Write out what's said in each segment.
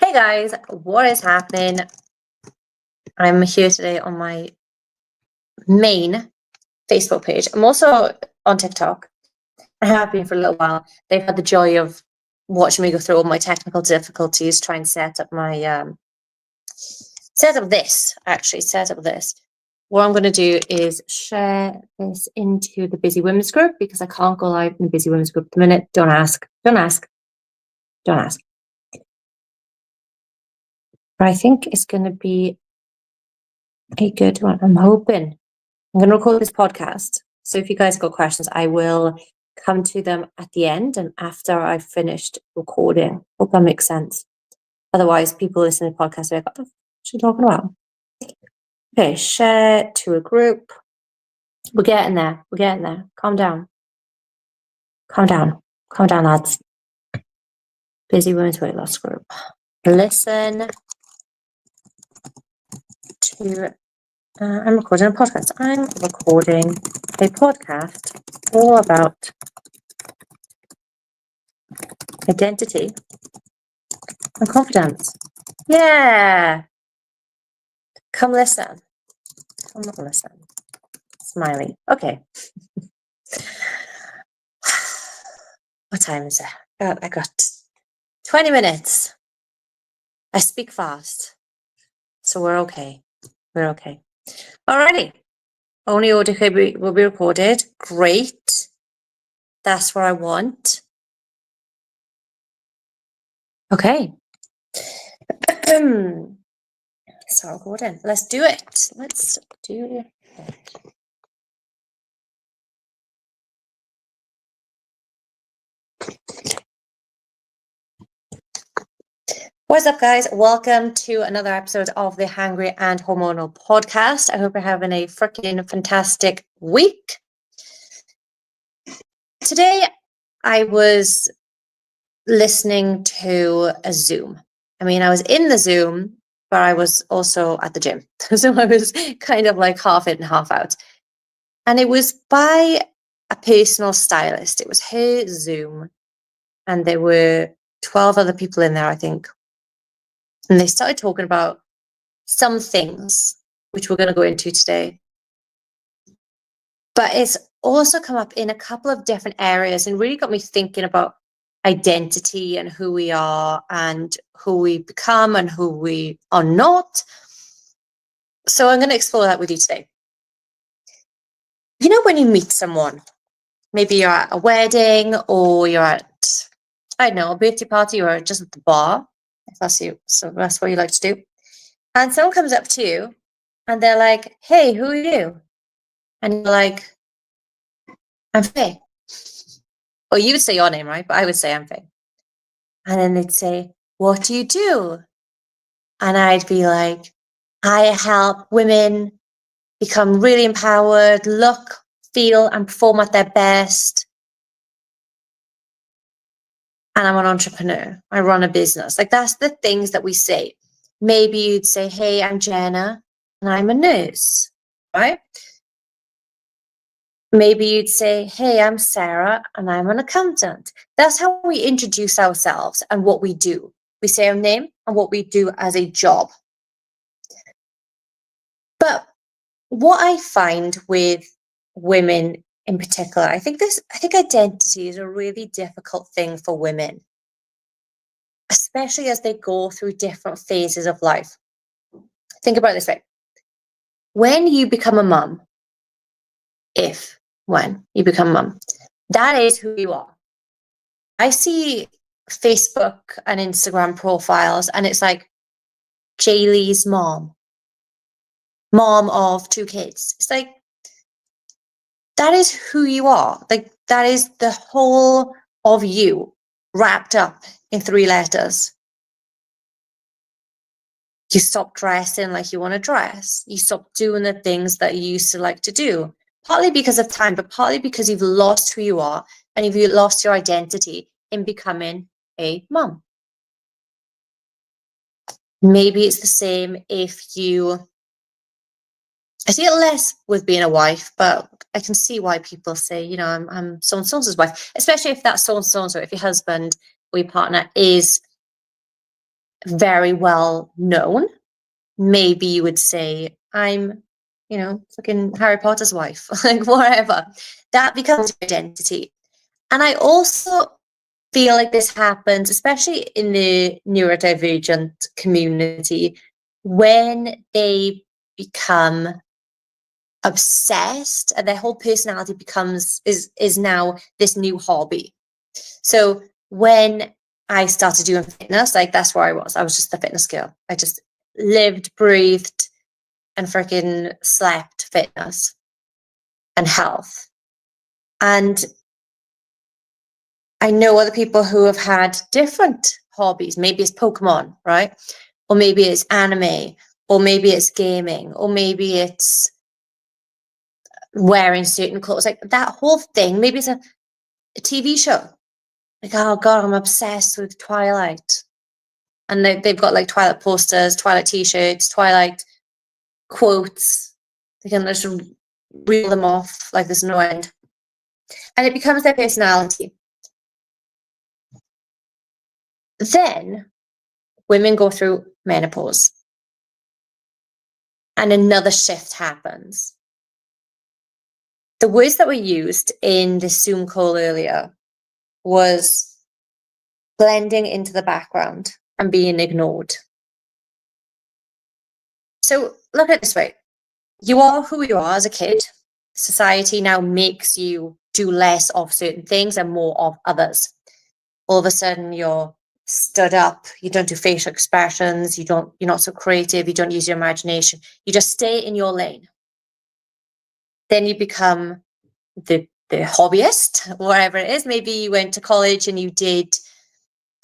Hey guys, what is happening? I'm here today on my main Facebook page. I'm also on TikTok. I have been for a little while. They've had the joy of watching me go through all my technical difficulties trying to set up my set up this. What I'm going to do is share this into the Busy Women's group because I can't go live in the Busy Women's group at the minute. Don't ask. But I think it's going to be a good one. I'm hoping. I'm going to record this podcast. So if you guys got questions, I will come to them at the end and after I've finished recording. Hope that makes sense. Otherwise, people listening to the podcast are like, what the f*** is she talking about? Okay, share to a group. We're getting there. Calm down, lads. Busy Women's Weight Loss Group. Listen to... I'm recording a podcast. I'm recording a podcast all about identity and confidence. Yeah. Come listen. Smiley. Okay. What time is it? I got 20 minutes. I speak fast. So we're okay. Alrighty. Only audio will be recorded. Great. That's what I want. Okay. Start recording. Let's do it. What's up, guys? Welcome to another episode of the Hangry and Hormonal podcast. I hope you're having a freaking fantastic week. Today, I was listening to a Zoom. I was in the Zoom, but I was also at the gym. So I was kind of like half in and half out. And it was by a personal stylist. It was her Zoom. And there were 12 other people in there, I think. And they started talking about some things, which we're going to go into today. But it's also come up in a couple of different areas and really got me thinking about identity and who we are and who we become and who we are not. So I'm going to explore that with you today. You know, when you meet someone, maybe you're at a wedding or you're at, I don't know, a birthday party or just at the bar, if that's you. So that's what you like to do. And someone comes up to you and they're like, hey, who are you? And you're like, I'm Faye. Or you would say your name, right? But I would say I'm Faye. And then they'd say, what do you do? And I'd be like, I help women become really empowered, look, feel, and perform at their best. And I'm an entrepreneur. I run a business. Like, that's the things that we say. Maybe you'd say, hey, I'm Jenna, and I'm a nurse, right? Maybe you'd say, hey, I'm Sarah, and I'm an accountant. That's how we introduce ourselves and what we do. We say our name and what we do as a job. But what I find with women in particular, I think identity is a really difficult thing for women, especially as they go through different phases of life. Think about it this way. When you become a mum, when you become a mum, that is who you are. I see Facebook and Instagram profiles and it's like Jaylee's mom of 2 kids. It's like, that is who you are. Like, that is the whole of you wrapped up in 3 letters. You stop dressing like you want to dress. You stop doing the things that you used to like to do. Partly because of time, but partly because you've lost who you are and you've lost your identity in becoming a mum. Maybe it's the same if you... I see it less with being a wife, but I can see why people say, you know, I'm so-and-so's wife, especially if that's so-and-so, if your husband or your partner is very well known, maybe you would say, I'm, fucking Harry Potter's wife, like whatever. That becomes your identity. And I also feel like this happens, especially in the neurodivergent community, when they become obsessed and their whole personality is now this new hobby. So when I started doing fitness, like that's where I was just the fitness girl. I just lived, breathed, and freaking slept fitness and health. And I know other people who have had different hobbies. Maybe it's Pokemon, right? Or maybe it's anime, or maybe it's gaming, or maybe it's wearing certain clothes. Like that whole thing. Maybe it's a TV show. Like, oh God, I'm obsessed with Twilight. And they've got like Twilight posters, Twilight t-shirts, Twilight quotes. They can just reel them off like there's no end. And it becomes their personality. Then women go through menopause. And another shift happens. The words that were used in the Zoom call earlier was blending into the background and being ignored. So look at it this way. You are who you are as a kid. Society now makes you do less of certain things and more of others. All of a sudden you're stood up, you don't do facial expressions, you're not so creative, you don't use your imagination, you just stay in your lane. Then you become the hobbyist, whatever it is. Maybe you went to college and you did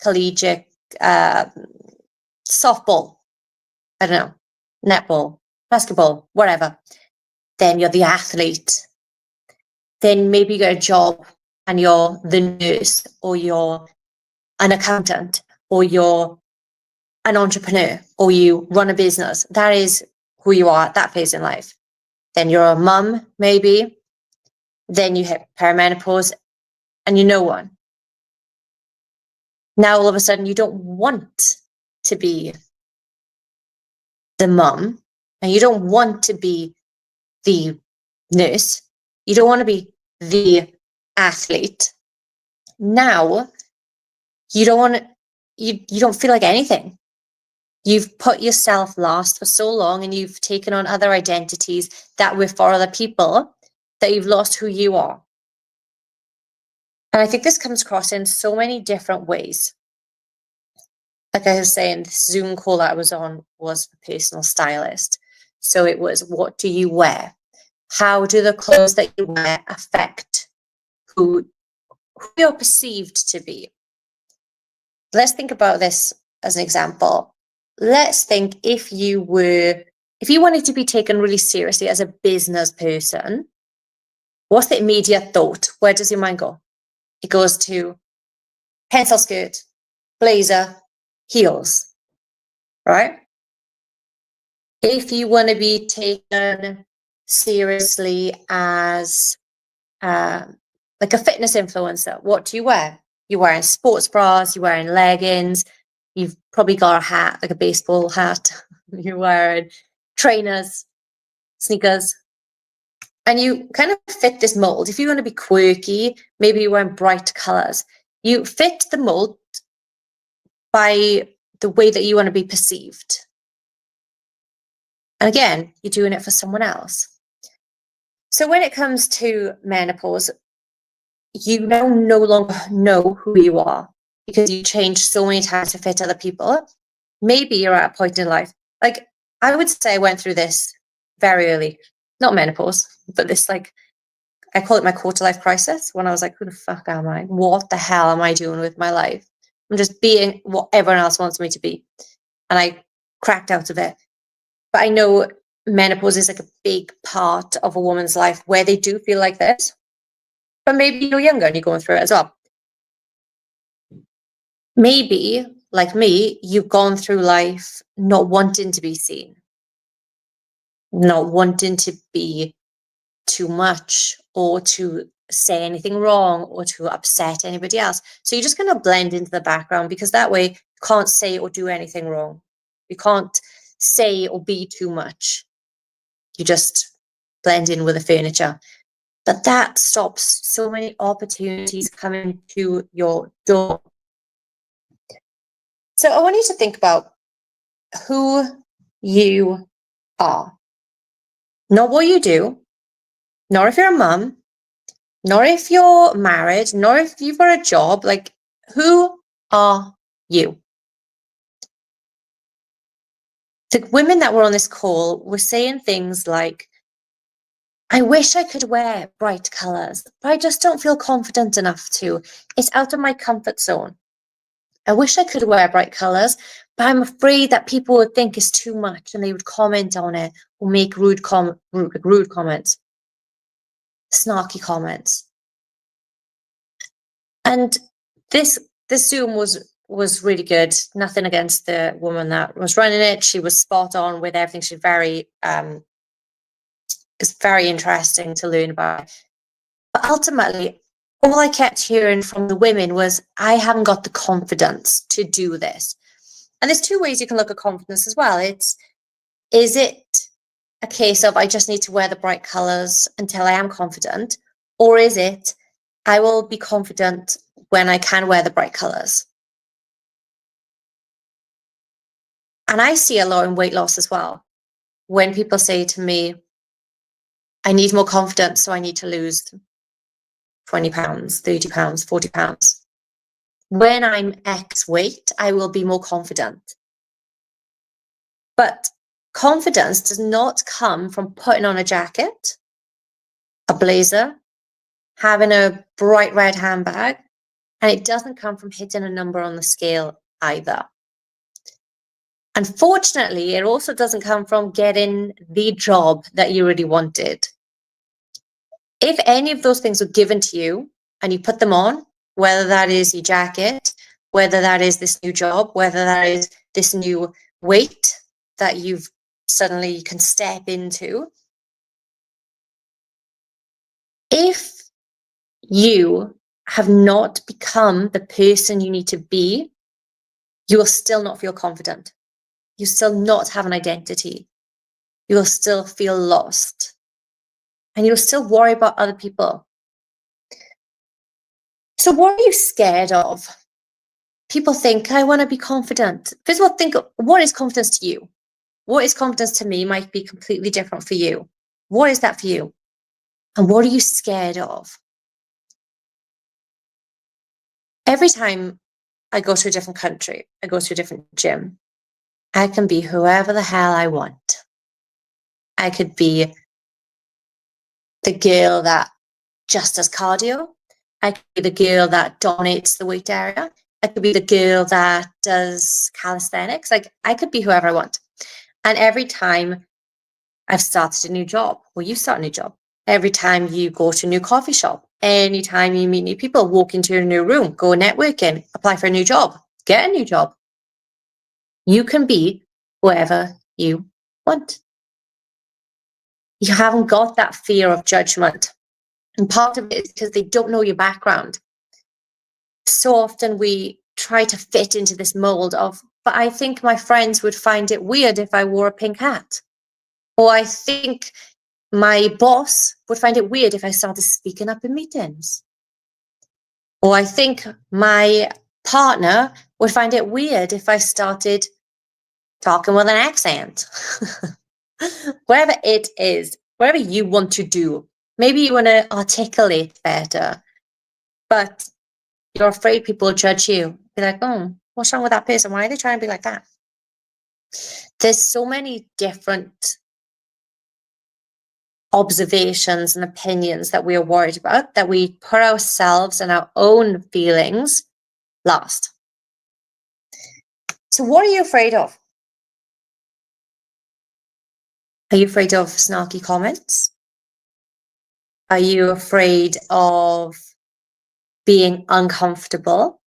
collegiate softball, I don't know, netball, basketball, whatever. Then you're the athlete. Then maybe you get a job and you're the nurse, or you're an accountant, or you're an entrepreneur, or you run a business. That is who you are at that phase in life. Then you're a mum, maybe. Then you hit perimenopause and you're no one. Now all of a sudden you don't want to be the mum, and you don't want to be the nurse. You don't want to be the athlete. Now you don't feel like anything. You've put yourself last for so long, and you've taken on other identities that were for other people, that you've lost who you are. And I think this comes across in so many different ways. Like I was saying, the Zoom call that I was on was a personal stylist. So it was, what do you wear? How do the clothes that you wear affect who you're perceived to be? Let's think about this as an example. Let's think if you wanted to be taken really seriously as a business person, what's the immediate thought? Where does your mind go? It goes to pencil skirt, blazer, heels, right? If you want to be taken seriously as like a fitness influencer, what do you wear? You're wearing sports bras, you're wearing leggings, you've probably got a hat, like a baseball hat, you're wearing trainers, sneakers, and you kind of fit this mold. If you want to be quirky, maybe you're wearing bright colors. You fit the mold by the way that you want to be perceived. And again, you're doing it for someone else. So when it comes to menopause, you now no longer know who you are because you changed so many times to fit other people. Maybe you're at a point in life, like I would say I went through this very early, not menopause, but this, like, I call it my quarter life crisis, when I was like, who the fuck am I? What the hell am I doing with my life? I'm just being what everyone else wants me to be. And I cracked out of it. But I know menopause is like a big part of a woman's life where they do feel like this. But maybe you're younger and you're going through it as well. Maybe, like me, you've gone through life not wanting to be seen, not wanting to be too much or too say anything wrong or to upset anybody else. So you're just going to blend into the background, because that way you can't say or do anything wrong. You can't say or be too much. You just blend in with the furniture. But that stops so many opportunities coming to your door. So I want you to think about who you are. Not what you do, nor if you're a mum, nor if you're married, nor if you've got a job. Like, who are you? The women that were on this call were saying things like, I wish I could wear bright colours, but I just don't feel confident enough to. It's out of my comfort zone. I wish I could wear bright colours, but I'm afraid that people would think it's too much and they would comment on it or make rude comments, snarky comments. And this Zoom was really good. Nothing against the woman that was running it. She was spot on with everything. She's very it's very interesting to learn about. But ultimately, all I kept hearing from the women was, I haven't got the confidence to do this. And there's two ways you can look at confidence as well. Is it a case of, I just need to wear the bright colours until I am confident? Or is it, I will be confident when I can wear the bright colours? And I see a lot in weight loss as well. When people say to me, I need more confidence, so I need to lose 20 pounds, 30 pounds, 40 pounds. When I'm X weight, I will be more confident. But confidence does not come from putting on a jacket, a blazer, having a bright red handbag, and it doesn't come from hitting a number on the scale either. Unfortunately, it also doesn't come from getting the job that you really wanted. If any of those things were given to you and you put them on, whether that is your jacket, whether that is this new job, whether that is this new weight that you've suddenly can step into, if you have not become the person you need to be, you will still not feel confident. You still not have an identity. You will still feel lost. And you'll still worry about other people. So what are you scared of? People think, I want to be confident. First of all, think, what is confidence to you? What is confidence to me might be completely different for you. What is that for you? And what are you scared of? Every time I go to a different country, I go to a different gym, I can be whoever the hell I want. I could be the girl that just does cardio. I could be the girl that dominates the weight area. I could be the girl that does calisthenics. Like, I could be whoever I want. And every time I've started a new job, well, you start a new job. Every time you go to a new coffee shop, anytime you meet new people, walk into a new room, go networking, apply for a new job, get a new job. You can be whoever you want. You haven't got that fear of judgment. And part of it is because they don't know your background. So often we try to fit into this mold of, but I think my friends would find it weird if I wore a pink hat. Or I think my boss would find it weird if I started speaking up in meetings. Or I think my partner would find it weird if I started talking with an accent. Wherever it is, whatever you want to do. Maybe you want to articulate better, but you're afraid people will judge you. Be like, oh, what's wrong with that person? Why are they trying to be like that? There's so many different observations and opinions that we are worried about, that we put ourselves and our own feelings last. So what are you afraid of? Are you afraid of snarky comments? Are you afraid of being uncomfortable?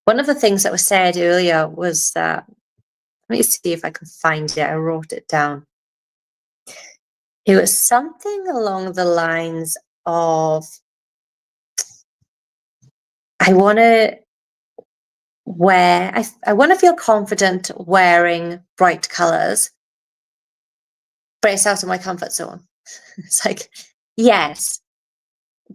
One of the things that was said earlier was that, let me see if I can find it. I wrote it down. It was something along the lines of, I want to I want to feel confident wearing bright colors, but it's out of my comfort zone. It's like, yes,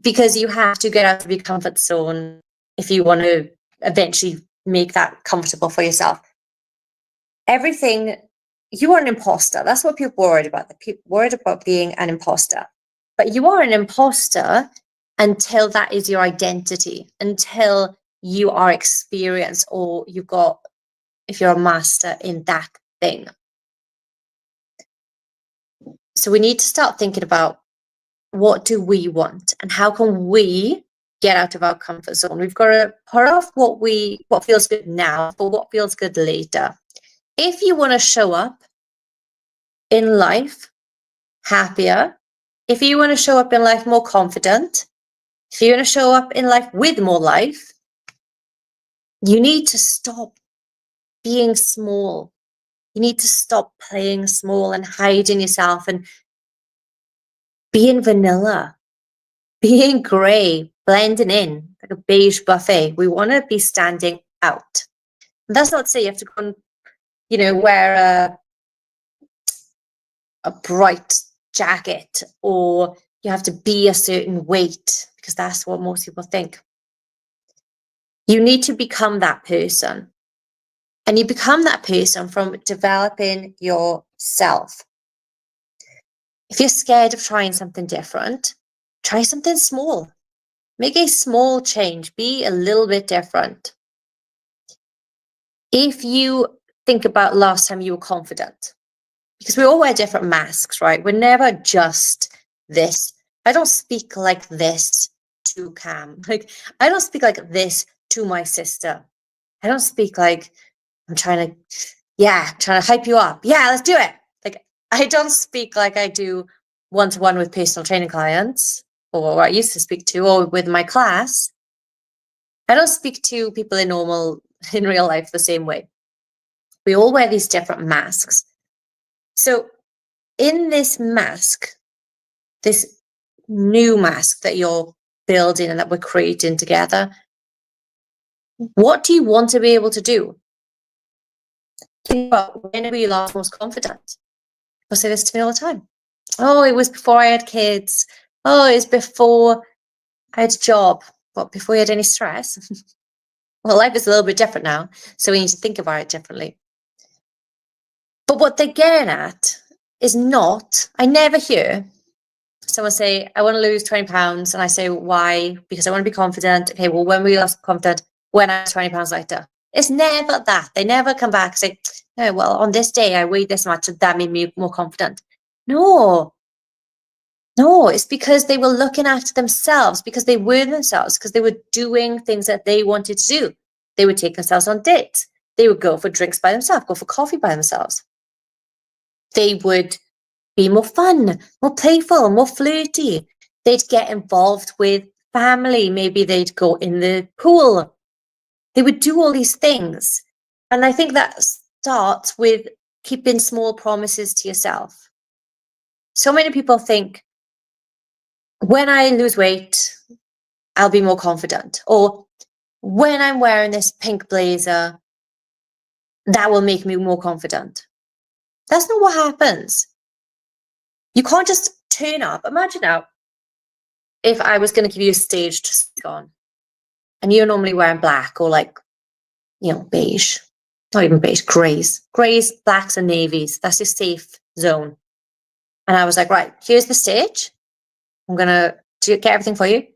because you have to get out of your comfort zone if you want to eventually make that comfortable for yourself. Everything, you are an imposter. That's what people are worried about. They're worried about being an imposter. But you are an imposter until that is your identity, until you are experienced or if you're a master in that thing. So we need to start thinking about, what do we want and how can we get out of our comfort zone? We've got to put off what feels good now for what feels good later. If you want to show up in life happier, if you want to show up in life more confident, if you want to show up in life with more life, you need to stop being small. You need to stop playing small and hiding yourself and being vanilla, being grey, blending in like a beige buffet. We want to be standing out. And that's not to say you have to go and, wear a bright jacket or you have to be a certain weight, because that's what most people think. You need to become that person. And you become that person from developing yourself. If you're scared of trying something different, try something small. Make a small change. Be a little bit different. If you think about last time you were confident, because we all wear different masks, right? We're never just this. I don't speak like this to Cam. Like, I don't speak like this to my sister. I don't speak like I'm trying to hype you up. Yeah, let's do it. Like, I don't speak like I do one-to-one with personal training clients, or I used to speak to, or with my class. I don't speak to people in real life the same way. We all wear these different masks. So in this mask, this new mask that you're building and that we're creating together, what do you want to be able to do? Think about, when were you last most confident? People say this to me all the time. Oh, it was before I had kids. Oh, it was before I had a job. What, before you had any stress? Well, life is a little bit different now, so we need to think about it differently. But what they're getting at is not, I never hear someone say, I want to lose 20 pounds. And I say, why? Because I want to be confident. Okay, well, when we lost confident, when I was 20 pounds lighter. It's never that. They never come back and say, no, well, on this day, I weighed this much and that made me more confident. No, it's because they were looking after themselves, because they were themselves, because they were doing things that they wanted to do. They would take themselves on dates. They would go for drinks by themselves, go for coffee by themselves. They would be more fun, more playful, more flirty. They'd get involved with family. Maybe they'd go in the pool. They would do all these things. And I think that starts with keeping small promises to yourself. So many people think, when I lose weight, I'll be more confident. Or when I'm wearing this pink blazer, that will make me more confident. That's not what happens. You can't just turn up. Imagine now, if I was going to give you a stage to speak on, and you're normally wearing black or beige, not even beige, grays, blacks and navies. That's your safe zone. And I was like, right, here's the stage. I'm going to get everything for you.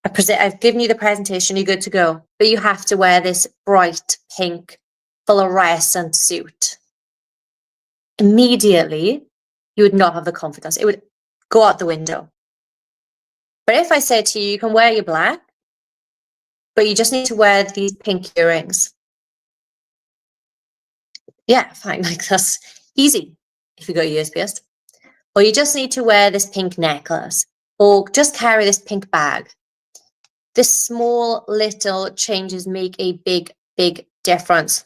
I've given you the presentation. You're good to go. But you have to wear this bright pink fluorescent suit. Immediately, you would not have the confidence. It would go out the window. But if I said to you, you can wear your black, but you just need to wear these pink earrings. Yeah, fine. Like, that's easy if you got your ears pierced. Or you just need to wear this pink necklace, or just carry this pink bag. This small little changes make a big, big difference.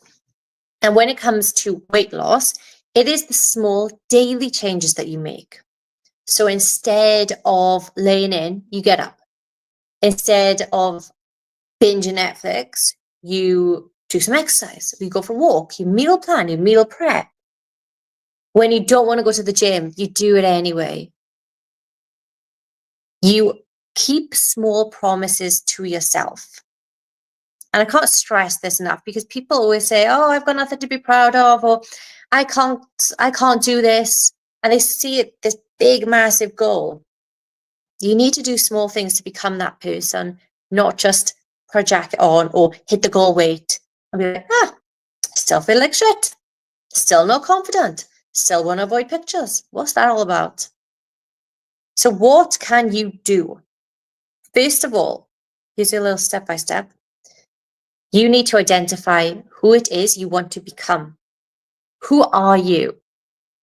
And when it comes to weight loss, it is the small daily changes that you make. So instead of laying in, you get up. Instead of binge Netflix, you do some exercise, you go for a walk, you meal plan, you meal prep. When you don't want to go to the gym, you do it anyway. You keep small promises to yourself. And I can't stress this enough because people always say, oh, I've got nothing to be proud of, or I can't do this. And they see it, this big, massive goal. You need to do small things to become that person, not just project it on or hit the goal weight and be like, still feel like shit, still not confident, still want to avoid pictures. What's that all about? So what can you do? First of all, here's a little step by step. You need to identify who it is you want to become. Who are you?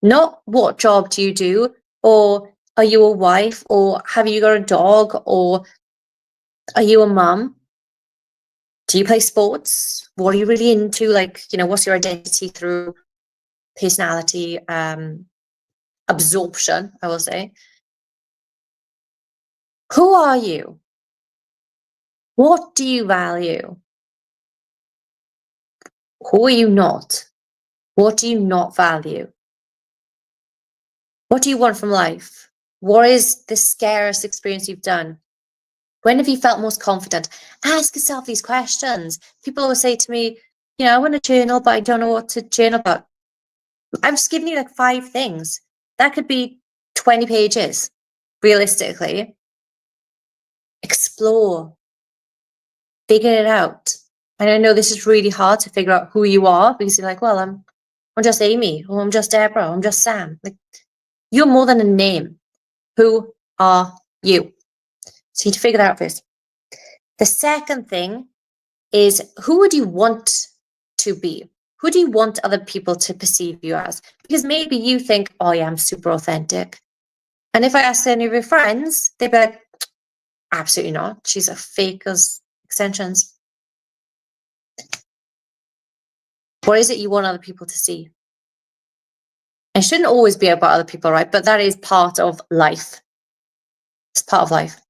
Not what job do you do, or are you a wife, or have you got a dog, or are you a mum? Do you play sports? What are you really into? Like, what's your identity through personality, absorption, I will say. Who are you? What do you value? Who are you not? What do you not value? What do you want from life? What is the scariest experience you've done? When have you felt most confident? Ask yourself these questions. People always say to me, I want to journal, but I don't know what to journal about. I'm just giving you like 5 things. That could be 20 pages, realistically. Explore. Figure it out. And I know this is really hard to figure out who you are because you're like, well, I'm just Amy, or I'm just Deborah, or I'm just Sam. Like, you're more than a name. Who are you? So you need to figure that out first. The second thing is, who would you want to be? Who do you want other people to perceive you as? Because maybe you think, oh yeah, I'm super authentic. And if I ask any of your friends, they'd be like, absolutely not. She's a fake as extensions. What is it you want other people to see? It shouldn't always be about other people, right? But that is part of life. It's part of life.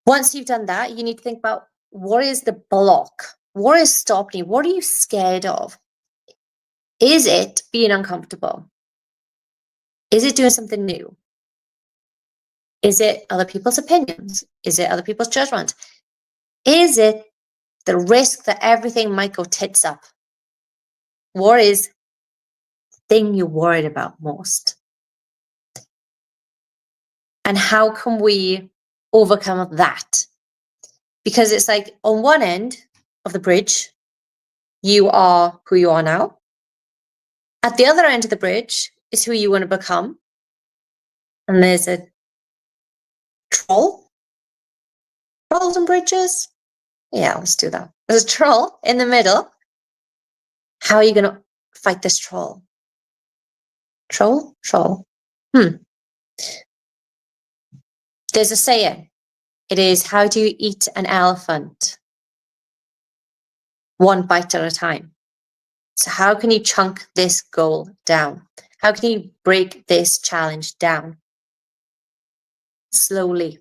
Once you've done that, you need to think about, what is the block? What is stopping you? What are you scared of? Is it being uncomfortable? Is it doing something new? Is it other people's opinions? Is it other people's judgment? Is it the risk that everything might go tits up? What is the thing you're worried about most? And how can we overcome that? Because it's like, on one end of the bridge, you are who you are now. At the other end of the bridge is who you want to become. And there's a troll. Trolls and bridges? Yeah, let's do that. There's a troll in the middle. How are you going to fight this troll? Troll? There's a saying. It is, how do you eat an elephant? One bite at a time. So how can you chunk this goal down? How can you break this challenge down? Slowly.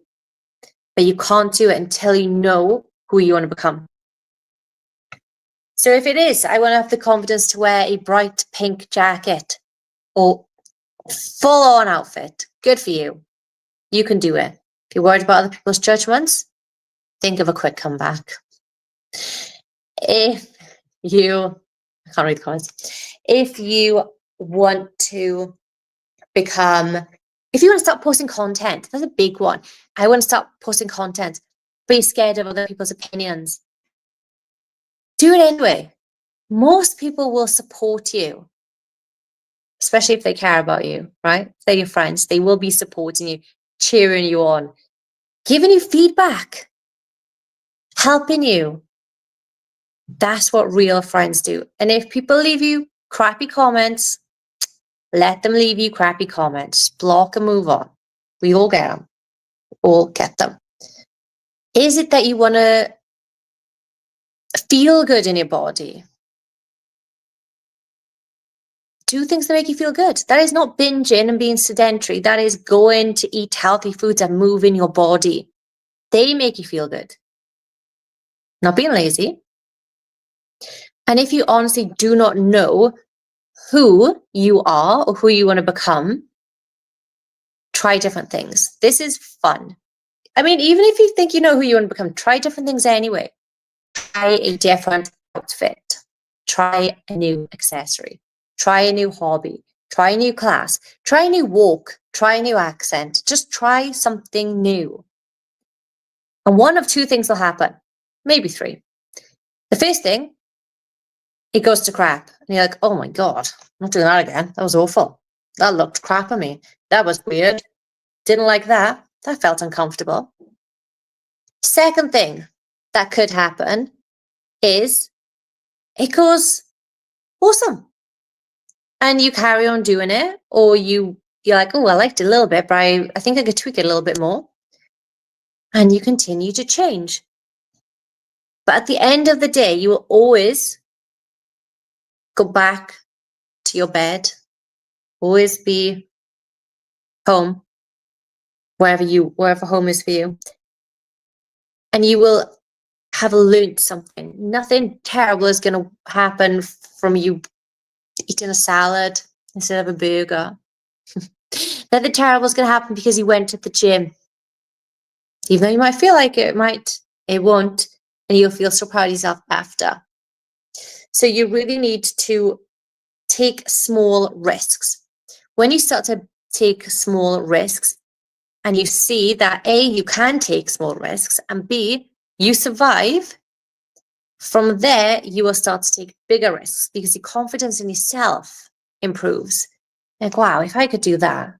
But you can't do it until you know who you want to become. So if it is, I want to have the confidence to wear a bright pink jacket or full on outfit, good for you. You can do it. If you're worried about other people's judgments, think of a quick comeback. If you, I can't read the comments. If you want to start posting content, that's a big one. I want to start posting content, but you're scared of other people's opinions. Do it anyway. Most people will support you, especially if they care about you, right? They're your friends. They will be supporting you, cheering you on, giving you feedback, helping you. That's what real friends do. And if people leave you crappy comments, let them leave you crappy comments. Block and move on. We all get them. All get them. Is it that you want to feel good in your body? Do things that make you feel good. That is not binging and being sedentary. That is going to eat healthy foods and move in your body. They make you feel good. not being lazy. And if you honestly do not know who you are or who you want to become, try different things. This is fun. I mean, even if you think you know who you want to become, try different things anyway. Try a different outfit. Try a new accessory. Try a new hobby. Try a new class. Try a new walk. Try a new accent. Just try something new. And one of two things will happen. Maybe three. The first thing, it goes to crap. And you're like, oh my God, I'm not doing that again. That was awful. That looked crap on me. That was weird. Didn't like that. That felt uncomfortable. Second thing that could happen is it goes awesome. And you carry on doing it, or you're like, oh, I liked it a little bit, but I think I could tweak it a little bit more. And you continue to change. But at the end of the day, you will always go back to your bed, always be home, wherever home is for you. And you will have learned something. Nothing terrible is going to happen from you eating a salad instead of a burger. Nothing terrible is going to happen because you went to the gym. Even though you might feel like it won't, and you'll feel so proud of yourself after. So you really need to take small risks. When you start to take small risks and you see that A, you can take small risks, and B, you survive, from there, you will start to take bigger risks because your confidence in yourself improves. Like, wow, if I could do that,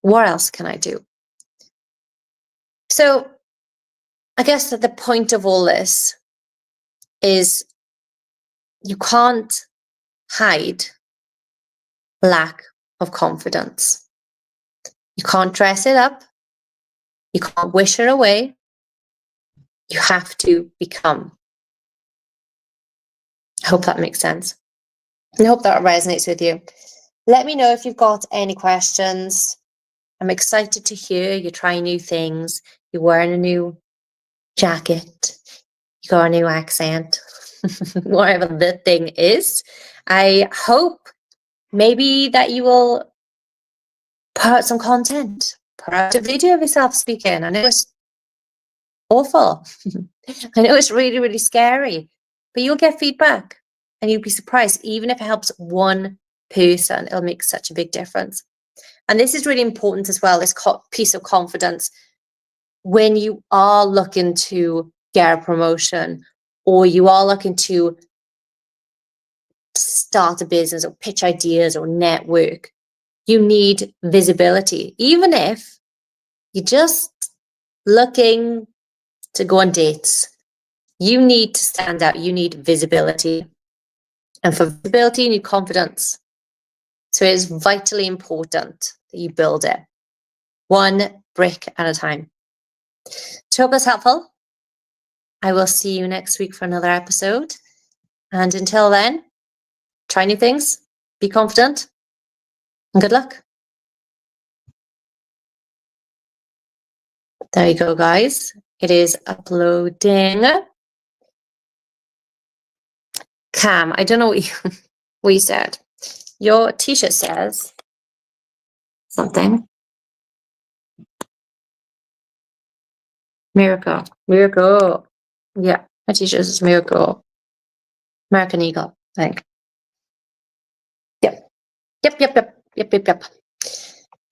what else can I do? So I guess that the point of all this is you can't hide lack of confidence. You can't dress it up. You can't wish it away. You have to become. I hope that makes sense. I hope that resonates with you. Let me know if you've got any questions. I'm excited to hear you're trying new things. You're wearing a new jacket. You got a new accent. Whatever the thing is. I hope maybe that you will put out some content. Put out a video of yourself speaking. I know it's awful. I know it's really, really scary. But you'll get feedback. And you'll be surprised. Even if it helps one person, it'll make such a big difference. And this is really important as well, this piece of confidence. When you are looking to get a promotion, or you are looking to start a business or pitch ideas or network, you need visibility. Even if you're just looking to go on dates, you need to stand out. You need visibility. And for visibility, you need confidence. So it is vitally important that you build it one brick at a time. So I hope that's helpful. I will see you next week for another episode. And until then, try new things, be confident, and good luck. There you go, guys. It is uploading. Cam, I don't know what you said. Your t-shirt says something. Miracle. Miracle. Yeah, my t-shirt is Miracle. American Eagle, I think. Yep.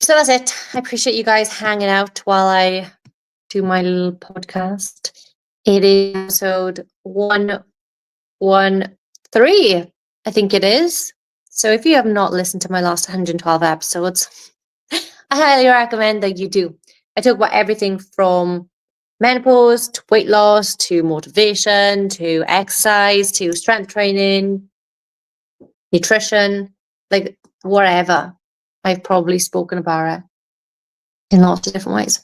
So that's it. I appreciate you guys hanging out while I do my little podcast. It is episode 113, I think it is. So if you have not listened to my last 112 episodes, I highly recommend that you do. I talk about everything from menopause to weight loss to motivation to exercise to strength training, nutrition, like whatever. I've probably spoken about it in lots of different ways.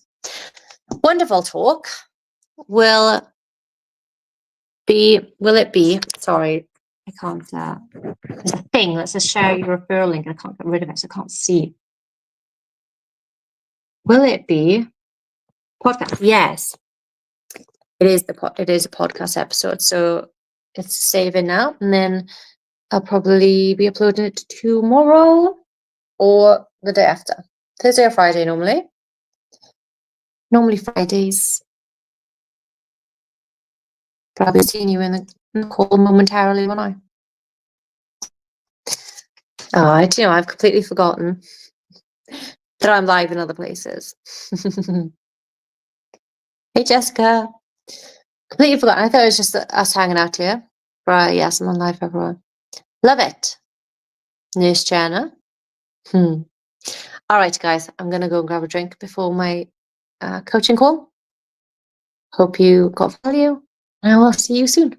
Wonderful talk. Will it be, sorry, I can't, there's a thing that says share your referral link. I can't get rid of it, so I can't see. Will it be podcast? Yes. It is it is a podcast episode, so it's saving now, and then I'll probably be uploading it tomorrow or the day after. Thursday or Friday normally. Normally Fridays. Probably seeing you in the call momentarily, won't I? Oh, I've completely forgotten that I'm live in other places. Hey, Jessica. Completely forgotten. I thought it was just us hanging out here. Right, yes, I'm on live, everyone. Love it. Nurse Jana. All right, guys, I'm going to go and grab a drink before my coaching call. Hope you got value, and I will see you soon.